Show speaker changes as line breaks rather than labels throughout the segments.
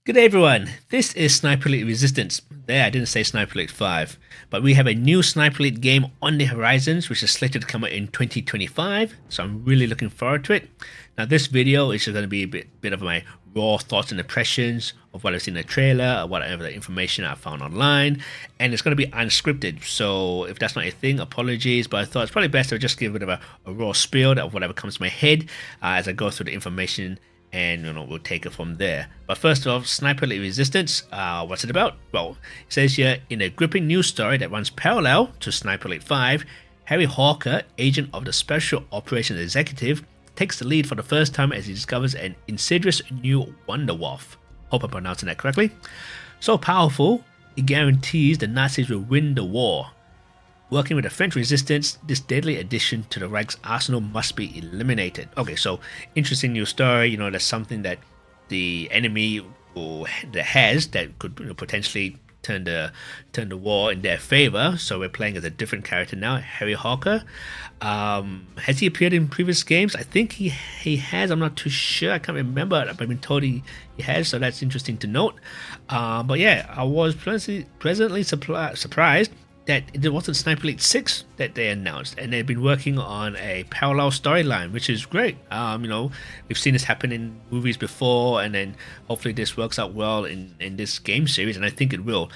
Good day everyone, this is Sniper Elite Resistance. There, I didn't say Sniper Elite 5, but we have a new Sniper Elite game on the horizons which is slated to come out in 2025, so I'm really looking forward to it. Now this video is just going to be a bit of my raw thoughts and impressions of what I've seen in the trailer, or whatever information I found online, and it's going to be unscripted, so if that's not your thing, apologies, but I thought it's probably best to just give a bit of a raw spiel of whatever comes to my head as I go through the information, and we'll take it from there. But first off, Sniper Elite Resistance, what's it about? Well, it says here, in a gripping news story that runs parallel to Sniper Elite 5, Harry Hawker, agent of the Special Operations Executive, takes the lead for the first time as he discovers an insidious new Wonder Wolf. Hope I'm pronouncing that correctly. So powerful, it guarantees the Nazis will win the war. Working with the French resistance, this deadly addition to the Reich's arsenal must be eliminated. Okay, so interesting new story. That's something that the enemy has that could potentially turn the war in their favor. So we're playing as a different character now, Harry Hawker. Has he appeared in previous games? I think he has. I'm not too sure. I can't remember. I've been told he has, so that's interesting to note. But yeah, I was pleasantly surprised that it wasn't Sniper Elite 6 that they announced, and they've been working on a parallel storyline, which is great. We've seen this happen in movies before, and then hopefully this works out well in this game series, and I think it will.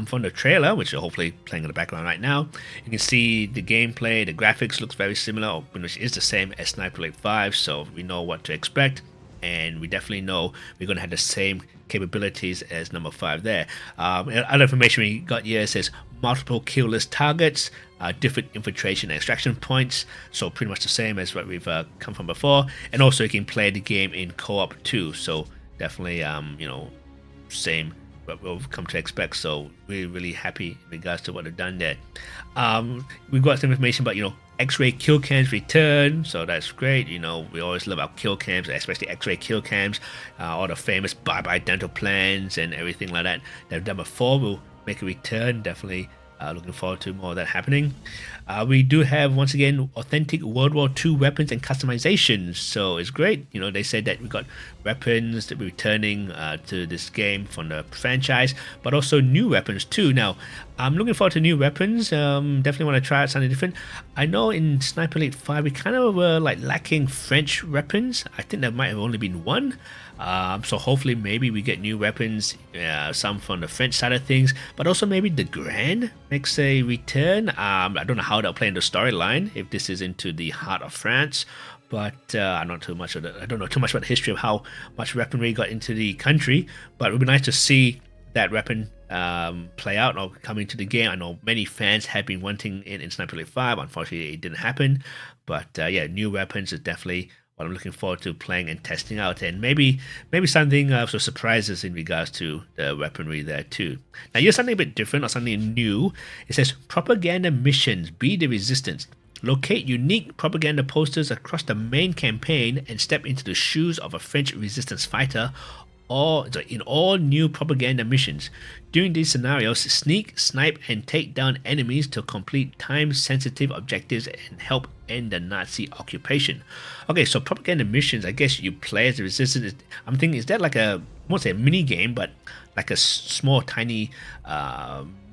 From the trailer, which are hopefully playing in the background right now, you can see the gameplay, the graphics looks very similar, which is the same as Sniper Elite 5, so we know what to expect. And we definitely know we're going to have the same capabilities as number 5 there. Other information we got here says multiple kill list targets, different infiltration and extraction points, so pretty much the same as what we've come from before. And also you can play the game in co-op too, so definitely same what we'll come to expect. So we're really happy in regards to what they've done there. We've got some information about X-ray kill cams return, so that's great. We always love our kill cams, especially X-ray kill cams, all the famous bye-bye dental plans and everything like that they've done before will make a return. Definitely looking forward to more of that happening. We do have, once again, authentic World War II weapons and customizations, so it's great. They said that we got weapons that we're returning to this game from the franchise, but also new weapons too. Now, I'm looking forward to new weapons. Definitely want to try out something different. I know in Sniper Elite 5 we kind of were lacking French weapons. I think there might have only been one. So hopefully maybe we get new weapons, some from the French side of things, but also maybe the Grand makes a return. I don't know how they'll play in the storyline if this is into the heart of France, but I don't know too much about the history of how much weaponry got into the country, but it would be nice to see that weapon play out or come into the game. I know many fans have been wanting it in Sniper Elite 5. Unfortunately, it didn't happen, but yeah, new weapons is definitely what I'm looking forward to playing and testing out, and maybe something so surprises in regards to the weaponry there too. Now here's something a bit different or something new. It says propaganda missions, be the resistance. Locate unique propaganda posters across the main campaign and step into the shoes of a French resistance fighter in all new propaganda missions. During these scenarios, sneak, snipe, and take down enemies to complete time-sensitive objectives and help end the Nazi occupation. Okay, so propaganda missions, I guess you play as the resistance. I'm thinking, is that like I won't say a mini game, but like a small, tiny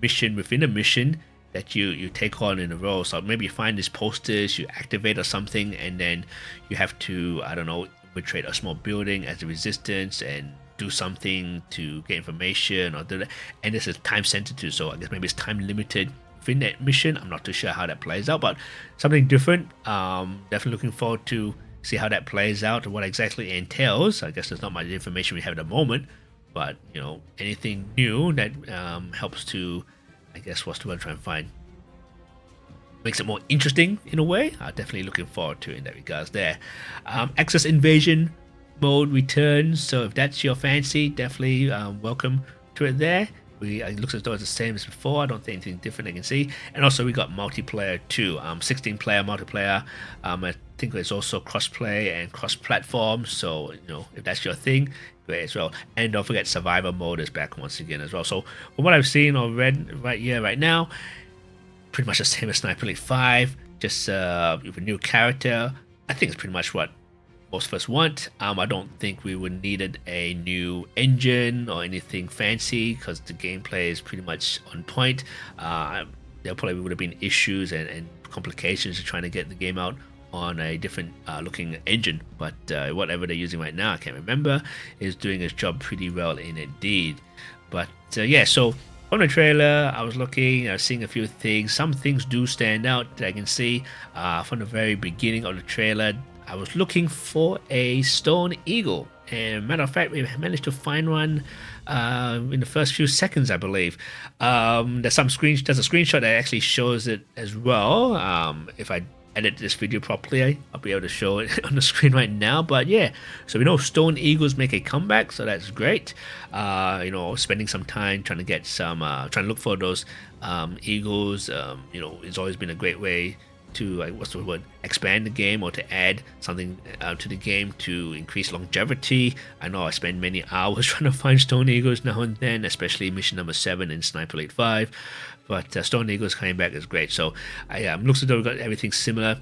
mission within a mission that you take on in a row? So maybe you find these posters, you activate or something, and then you have to, I don't know, infiltrate a small building as a resistance and do something to get information or do that. And this is time sensitive, so I guess maybe it's time limited within that mission. I'm not too sure how that plays out, but something different. Definitely looking forward to see how that plays out and what exactly it entails. I guess there's not much information we have at the moment, but anything new that helps to, I guess, what's the word I'm trying to find, makes it more interesting in a way. Definitely looking forward to it in that regards there. Access invasion mode returns, so if that's your fancy, definitely welcome to it there. It looks as though it's the same as before. I don't think anything different I can see. And also we got multiplayer too, 16 player multiplayer. I think there's also crossplay and cross-platform, so if that's your thing, great as well. And don't forget survivor mode is back once again as well. So from what I've seen or read right here right now, pretty much the same as Sniper Elite 5, just with a new character. I think it's pretty much what most of us want. I don't think we would needed a new engine or anything fancy because the gameplay is pretty much on point. There probably would have been issues and complications trying to get the game out on a different looking engine, but whatever they're using right now, I can't remember, is doing its job pretty well indeed. But yeah, so from the trailer, I was looking, I was seeing a few things. Some things do stand out that I can see. From the very beginning of the trailer, I was looking for a stone eagle, and matter of fact, we managed to find one in the first few seconds, I believe. There's a screenshot that actually shows it as well. If I edit this video properly, I'll be able to show it on the screen right now. But yeah, so we know stone eagles make a comeback, so that's great. Spending some time trying to get some, trying to look for those eagles. It's always been a great way to expand the game, or to add something to the game to increase longevity. I know I spend many hours trying to find stone eagles now and then, especially mission number 7 in Sniper Elite 5. But stone eagles coming back is great. So looks as though we got everything similar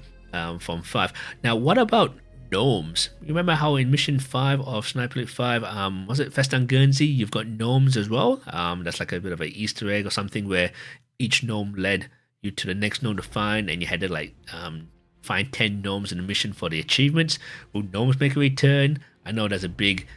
from 5. Now, what about gnomes? You remember how in mission 5 of Sniper Elite 5, was it Festan Guernsey? You've got gnomes as well. That's like a bit of an Easter egg or something, where each gnome led you to the next gnome to find, and you had to find 10 gnomes in the mission for the achievements. Will gnomes make a return? I know there's a big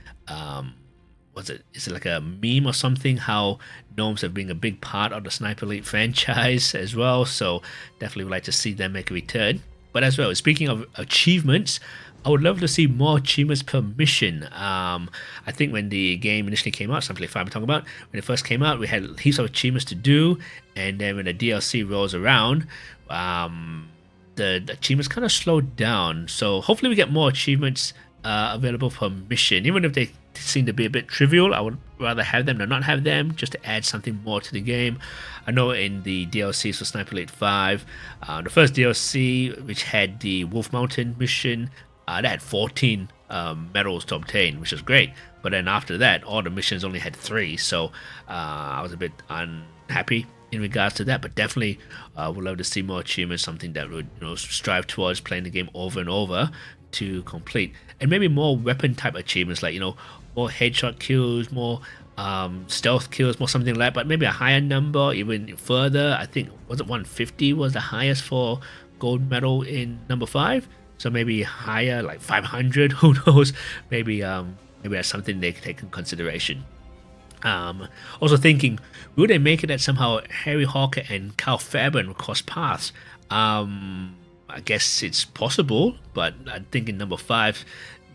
is it like a meme or something, how gnomes have been a big part of the Sniper Elite franchise as well, so definitely would like to see them make a return. But as well, speaking of achievements, I would love to see more achievements per mission. I think when the game initially came out, Sniper Elite 5 I'm talking about, when it first came out, we had heaps of achievements to do, and then when the DLC rolls around, the achievements kind of slowed down. So hopefully we get more achievements available per mission. Even if they seem to be a bit trivial, I would rather have them than not have them, just to add something more to the game. I know in the DLCs for Sniper Elite 5, the first DLC, which had the Wolf Mountain mission, that had 14 medals to obtain, which is great. But then after that, all the missions only had 3, so I was a bit unhappy in regards to that. But definitely would love to see more achievements, something that would strive towards playing the game over and over to complete. And maybe more weapon type achievements, like more headshot kills, more stealth kills, more something like that, but maybe a higher number, even further. I think, was it 150 was the highest for gold medal in number 5? So maybe higher, like 500, who knows? Maybe that's something they can take in consideration. Also thinking, would they make it that somehow Harry Hawker and Cal Fairburn cross paths? I guess it's possible, but I think in number 5,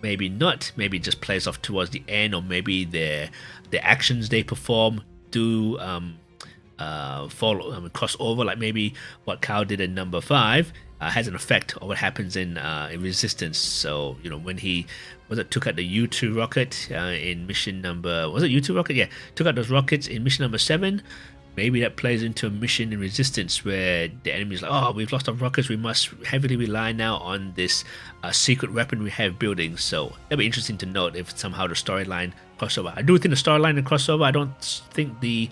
maybe not. Maybe it just plays off towards the end, or maybe the actions they perform do cross over. Like maybe what Cal did in number 5 has an effect on what happens in Resistance. So when he took out the U2 rocket in mission number, was it U2 rocket? Yeah, took out those rockets in mission number 7. Maybe that plays into a mission in Resistance where the enemy is like, oh, we've lost our rockets, we must heavily rely now on this secret weapon we have building. So that'd be interesting to note if somehow the storyline crossover. I do think the storyline and crossover. I don't think the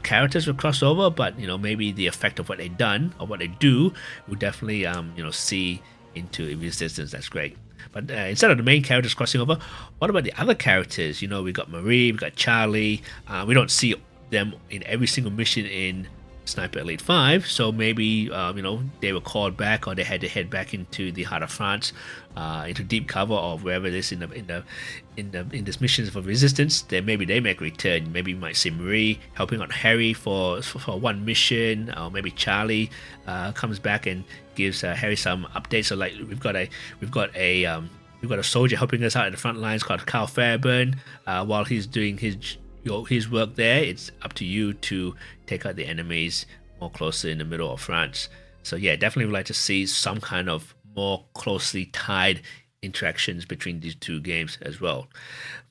characters will cross over, but maybe the effect of what they've done or what they do will definitely see into Resistance. That's great. But instead of the main characters crossing over, what about the other characters? We got Marie, we got Charlie. We don't see them in every single mission in Sniper Elite 5, so maybe they were called back, or they had to head back into the heart of France, into deep cover or wherever it is in this missions for Resistance. Then maybe they make a return. Maybe you might see Marie helping out Harry for one mission, or maybe Charlie comes back and gives Harry some updates. So like we've got a soldier helping us out at the front lines called Cal Fairburn, while he's doing his work there. It's up to you to take out the enemies more closely in the middle of France. So yeah, definitely would like to see some kind of more closely tied interactions between these two games as well.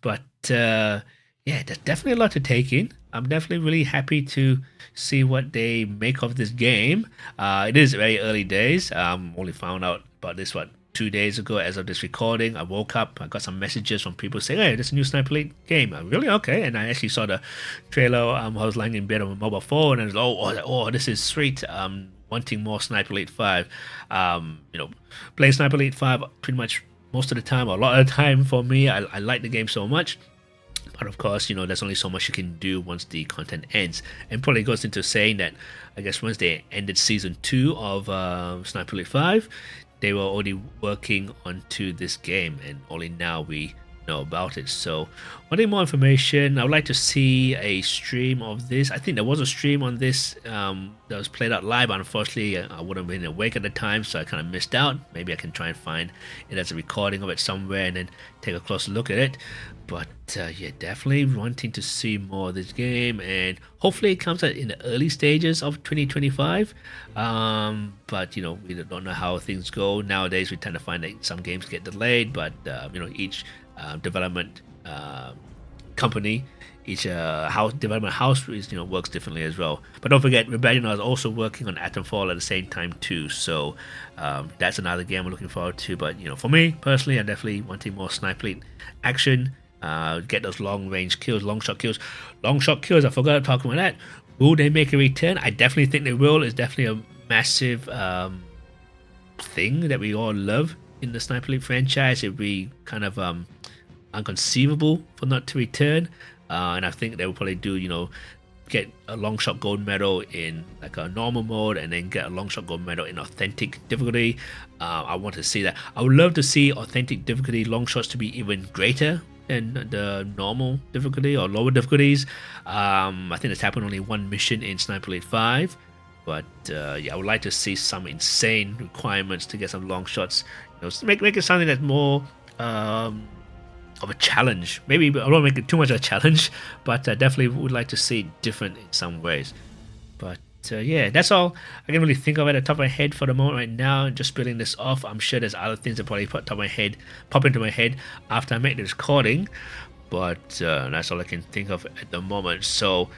But yeah, there's definitely a lot to take in. I'm definitely really happy to see what they make of this game. It is very early days. Only found out about this 2 days ago as of this recording. I woke up, I got some messages from people saying, hey, there's a new Sniper Elite game. Really? Okay. And I actually saw the trailer. I was lying in bed on my mobile phone, and I was oh, this is sweet. Wanting more Sniper Elite 5. Playing Sniper Elite 5 pretty much most of the time, or a lot of the time for me. I like the game so much. But of course, there's only so much you can do once the content ends. And probably goes into saying that I guess once they ended season 2 of Sniper Elite 5, they were already working onto this game, and only now we know about it. So wanting more information, I would like to see a stream of this. I think there was a stream on this that was played out live, but unfortunately I wouldn't have been awake at the time, so I kind of missed out. Maybe I can try and find it as a recording of it somewhere and then take a closer look at it. But yeah, definitely wanting to see more of this game, and hopefully it comes out in the early stages of 2025. But we don't know how things go nowadays. We tend to find that some games get delayed, but each development company, each development house is, works differently as well. But don't forget, Rebellion is also working on Atomfall at the same time too. So that's another game I'm looking forward to. But for me personally, I'm definitely wanting more Sniper Elite action. Get those long range kills, long shot kills. Long shot kills, I forgot to talk about that. Will they make a return? I definitely think they will. It's definitely a massive thing that we all love in the Sniper Elite franchise. It'd be kind of unconceivable for not to return, and I think they will probably do get a long shot gold medal in like a normal mode, and then get a long shot gold medal in authentic difficulty. I want to see that. I would love to see authentic difficulty long shots to be even greater than the normal difficulty or lower difficulties. I think it's happened only one mission in Sniper Elite 5, but yeah, I would like to see some insane requirements to get some long shots. Make it something that's more of a challenge. Maybe I don't make it too much of a challenge, but definitely would like to see it different in some ways. But yeah, that's all I can really think of at the top of my head for the moment right now. Just building this off. I'm sure there's other things that probably pop into my head after I make this recording, but that's all I can think of at the moment. So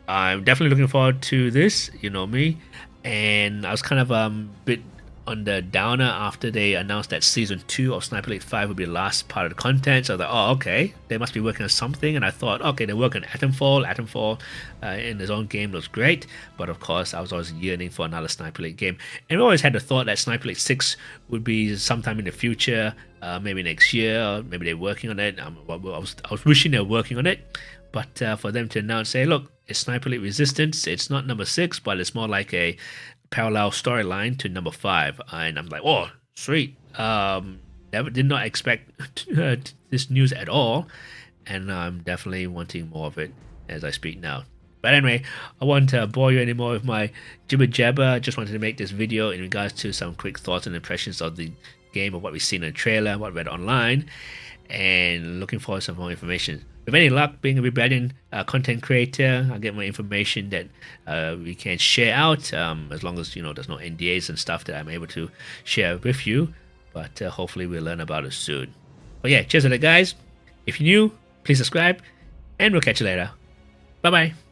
I'm definitely looking forward to this, me. And I was kind of a bit on the downer after they announced that season 2 of Sniper Elite 5 would be the last part of the content. So I was like, oh, okay, they must be working on something. And I thought, okay, they're working on Atomfall in his own game looks great. But of course, I was always yearning for another Sniper Elite game. And we always had the thought that Sniper Elite 6 would be sometime in the future, maybe next year, or maybe they're working on it. I was wishing they were working on it. But for them to announce, say, look, it's Sniper Elite Resistance. It's not number 6, but it's more like a parallel storyline to number 5, and I'm like, oh, sweet. Did not expect this news at all, and I'm definitely wanting more of it as I speak now. But anyway, I won't bore you anymore with my jibber jabber. I just wanted to make this video in regards to some quick thoughts and impressions of the game, of what we've seen in the trailer, what we read online, and looking forward to some more information. With any luck, being a Rebellion content creator, I'll get more information that we can share out, as long as there's no NDAs and stuff that I'm able to share with you. But hopefully we'll learn about it soon. But yeah, cheers to that, guys. If you're new, please subscribe, and we'll catch you later. Bye bye.